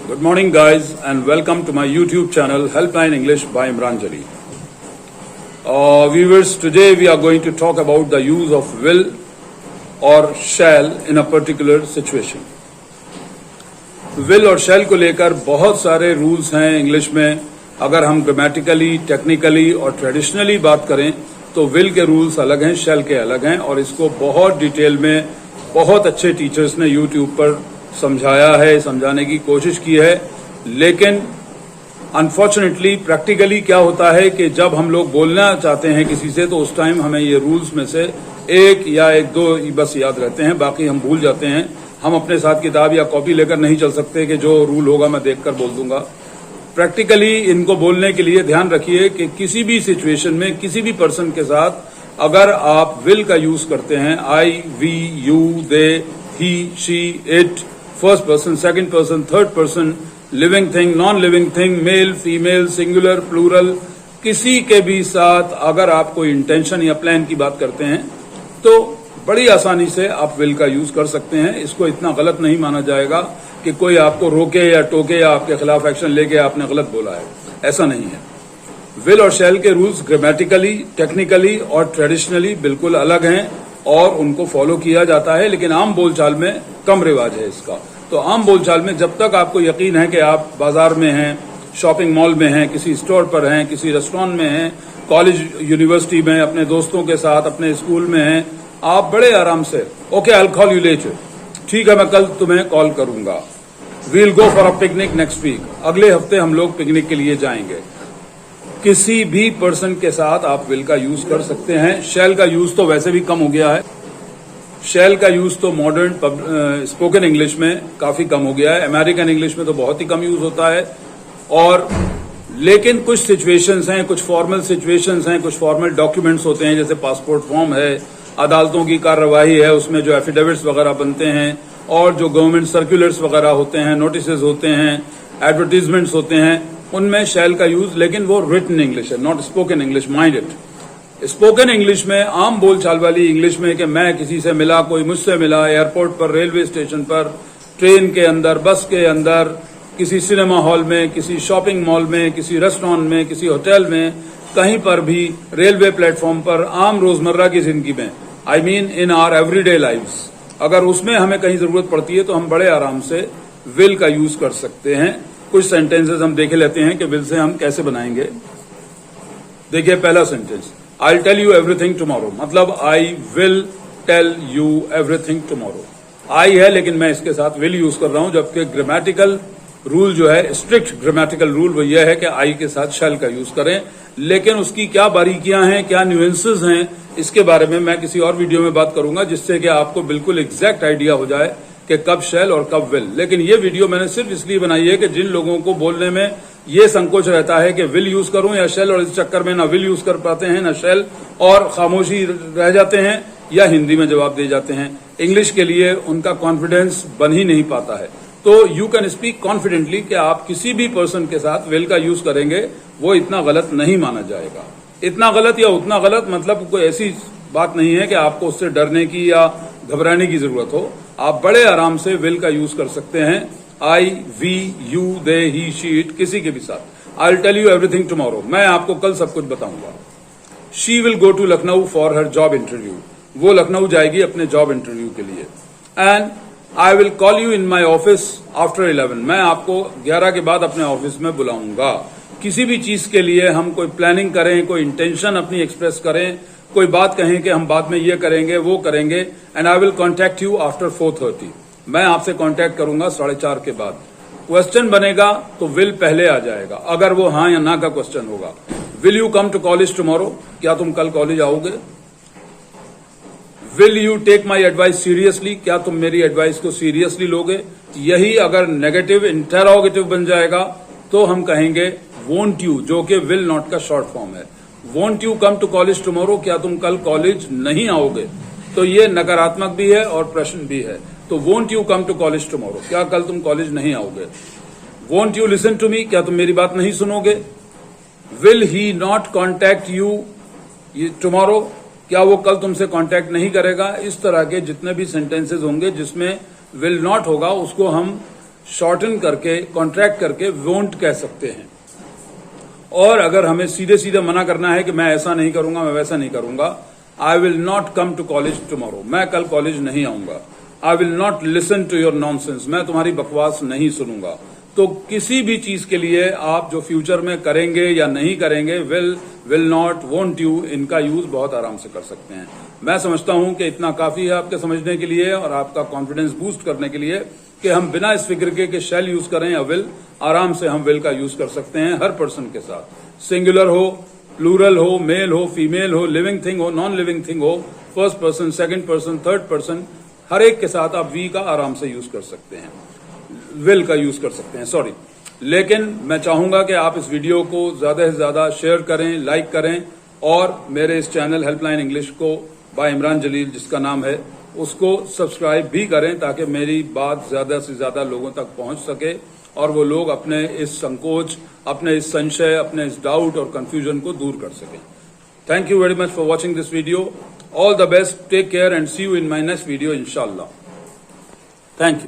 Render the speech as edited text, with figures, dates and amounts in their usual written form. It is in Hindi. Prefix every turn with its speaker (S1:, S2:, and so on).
S1: Good morning guys and welcome to my YouTube channel Helpline English by Imran Jali. Viewers, today we are going to talk about the use of will or shall in a particular situation. Will और shall को लेकर बहुत सारे रूल्स हैं इंग्लिश में. अगर हम ग्रामेटिकली, टेक्निकली और ट्रेडिशनली बात करें तो विल के रूल्स अलग हैं, शैल के अलग हैं और इसको बहुत डिटेल में बहुत अच्छे टीचर्स ने यूट्यूब पर समझाया है, समझाने की कोशिश की है. लेकिन अनफॉर्चुनेटली प्रैक्टिकली क्या होता है कि जब हम लोग बोलना चाहते हैं किसी से तो उस टाइम हमें ये रूल्स में से एक या एक दो बस याद रहते हैं, बाकी हम भूल जाते हैं. हम अपने साथ किताब या कॉपी लेकर नहीं चल सकते कि जो रूल होगा मैं देखकर बोल दूंगा. प्रैक्टिकली इनको बोलने के लिए ध्यान रखिए कि किसी भी सिचुएशन में किसी भी पर्सन के साथ अगर आप विल का यूज करते हैं, I, we, you, they, he, she, it, first person, second person, third person, living thing, non living thing, male, female, singular, plural, किसी के भी साथ अगर आप कोई इंटेंशन या प्लान की बात करते हैं तो बड़ी आसानी से आप विल का यूज कर सकते हैं. इसको इतना गलत नहीं माना जाएगा कि कोई आपको रोके या टोके या आपके खिलाफ एक्शन लेके आपने गलत बोला है. ऐसा नहीं है. विल और शैल के रूल्स ग्रामेटिकली, टेक्निकली और ट्रेडिशनली बिल्कुल अलग हैं और उनको फॉलो किया जाता है, लेकिन आम बोलचाल में कम रिवाज है इसका. तो आम बोलचाल में जब तक आपको यकीन है कि आप बाजार में हैं, शॉपिंग मॉल में हैं, किसी स्टोर पर हैं, किसी रेस्टोरेंट में हैं, कॉलेज यूनिवर्सिटी में, अपने दोस्तों के साथ, अपने स्कूल में हैं, आप बड़े आराम से okay I will call you later, ठीक है मैं कल तुम्हें कॉल करूंगा, we will go for a picnic next week, अगले हफ्ते हम लोग पिकनिक के लिए जाएंगे. किसी भी पर्सन के साथ आप विल का यूज कर सकते हैं. शैल का यूज तो वैसे भी कम हो गया है. शैल का यूज तो मॉडर्न स्पोकन इंग्लिश में काफी कम हो गया है. अमेरिकन इंग्लिश में तो बहुत ही कम यूज होता है. और लेकिन कुछ सिचुएशंस हैं, कुछ फॉर्मल सिचुएशंस हैं, कुछ फॉर्मल डॉक्यूमेंट्स होते हैं, जैसे पासपोर्ट फॉर्म है, अदालतों की कार्यवाही है, उसमें जो एफिडेविट्स वगैरह बनते हैं और जो गवर्नमेंट सर्कुलर्स वगैरह होते हैं, नोटिसेज होते हैं, एडवर्टीजमेंट्स होते हैं, उनमें शैल का यूज, लेकिन वो रिटन इंग्लिश है, not spoken English, mind it. Spoken English में, आम बोलचाल वाली इंग्लिश में कि मैं किसी से मिला, कोई मुझसे मिला, एयरपोर्ट पर, रेलवे स्टेशन पर, ट्रेन के अंदर, बस के अंदर, किसी सिनेमा हॉल में, किसी शॉपिंग मॉल में, किसी रेस्टोरेंट में, किसी होटल में, कहीं पर भी, रेलवे प्लेटफॉर्म पर, आम रोजमर्रा की जिंदगी में, I mean in our everyday lives, अगर उसमें हमें कहीं जरूरत पड़ती है तो हम बड़े आराम से विल का यूज कर सकते हैं. कुछ सेंटेंसेस हम देख लेते हैं कि विल से हम कैसे बनाएंगे. देखिए पहला sentence, I will tell you everything tomorrow, मतलब I will tell you everything tomorrow. I है लेकिन मैं इसके साथ विल यूज कर रहा हूं, जबकि ग्रामेटिकल रूल जो है, स्ट्रिक्ट ग्रामेटिकल रूल वो यह है कि आई के साथ शैल का यूज करें. लेकिन उसकी क्या बारीकियां हैं, क्या न्यूएंसेस हैं, इसके बारे में मैं किसी और वीडियो में बात करूंगा, जिससे कि आपको बिल्कुल एग्जैक्ट आइडिया हो जाए कि कब शैल और कब विल. लेकिन ये वीडियो मैंने सिर्फ इसलिए बनाई है कि जिन लोगों को बोलने में ये संकोच रहता है कि विल यूज करूं या शैल, और इस चक्कर में ना विल यूज कर पाते हैं ना शैल, और खामोशी रह जाते हैं या हिंदी में जवाब दे जाते हैं, इंग्लिश के लिए उनका कॉन्फिडेंस बन ही नहीं पाता है. तो यू कैन स्पीक कॉन्फिडेंटली कि आप किसी भी पर्सन के साथ विल का यूज करेंगे, वो इतना गलत नहीं माना जाएगा. इतना गलत या उतना गलत मतलब कोई ऐसी बात नहीं है कि आपको उससे डरने की या घबराने की जरूरत हो. आप बड़े आराम से विल का यूज कर सकते हैं. I, we, you, they, he, she, it, किसी के भी साथ. I will tell you everything tomorrow, मैं आपको कल सब कुछ बताऊंगा. She will go to Lucknow for her job interview, वो लखनऊ जाएगी अपने जॉब इंटरव्यू के लिए. And I will call you in my office after 11, मैं आपको 11 के बाद अपने ऑफिस में बुलाऊंगा. किसी भी चीज के लिए हम कोई प्लानिंग करें, कोई इंटेंशन अपनी एक्सप्रेस करें, कोई बात कहें कि हम बाद में ये करेंगे, वो करेंगे. And I will contact you after 4:30, मैं आपसे कॉन्टैक्ट करूंगा 4:30 के बाद. क्वेश्चन बनेगा तो विल पहले आ जाएगा, अगर वो हाँ या ना का क्वेश्चन होगा. Will you come to college tomorrow, क्या तुम कल कॉलेज आओगे. Will you take my advice seriously, क्या तुम मेरी एडवाइस को सीरियसली लोगे. यही अगर नेगेटिव इंटेरोगेटिव बन जाएगा तो हम कहेंगे वोंट यू, जो कि विल नॉट का शॉर्ट फॉर्म है. Won't you come to college tomorrow, क्या तुम कल कॉलेज नहीं आओगे. तो ये नकारात्मक भी है और प्रश्न भी है. तो won't you come to college tomorrow, क्या कल तुम कॉलेज नहीं आओगे. Won't you listen to me, क्या तुम मेरी बात नहीं सुनोगे. Will he not contact you tomorrow, क्या वो कल तुमसे कांटेक्ट नहीं करेगा। इस तरह के जितने भी सेंटेंसेस होंगे जिसमें विल नॉट होगा उसको हम शॉर्टन करके, कॉन्ट्रैक्ट करके वोंट कह सकते हैं। और अगर हमें सीधे सीधे मना करना है कि मैं ऐसा नहीं करूंगा, मैं वैसा नहीं करूंगा, I will not come to college tomorrow, मैं कल कॉलेज नहीं आऊंगा। I will not listen to your nonsense, मैं तुम्हारी बकवास नहीं सुनूंगा। तो किसी भी चीज के लिए आप जो फ्यूचर में करेंगे या नहीं करेंगे, विल नॉट, वोंट यू, इनका यूज बहुत आराम से कर सकते हैं। मैं समझता हूं कि इतना काफी है आपके समझने के लिए और आपका कॉन्फिडेंस बूस्ट करने के लिए कि हम बिना इस फिक्र के शैल यूज करें या विल, आराम से हम विल का यूज कर सकते हैं हर पर्सन के साथ। सिंगुलर हो, प्लूरल हो, मेल हो, फीमेल हो, लिविंग थिंग हो, नॉन लिविंग थिंग हो, first person, second person, third person, हर एक के साथ आप वी का आराम से यूज कर सकते हैं, विल का यूज कर सकते हैं, सॉरी। लेकिन मैं चाहूंगा कि आप इस वीडियो को ज्यादा से ज्यादा शेयर करें, लाइक करें और मेरे इस चैनल हेल्पलाइन इंग्लिश को बाय इमरान जलील, जिसका नाम है, उसको सब्सक्राइब भी करें ताकि मेरी बात ज्यादा से ज्यादा लोगों तक पहुंच सके और वो लोग अपने इस संकोच, अपने इस संशय, अपने इस डाउट और कंफ्यूजन को दूर कर सकें। Thank you very much for watching this video. All the best. Take care and see you in my next video, inshallah. Thank you.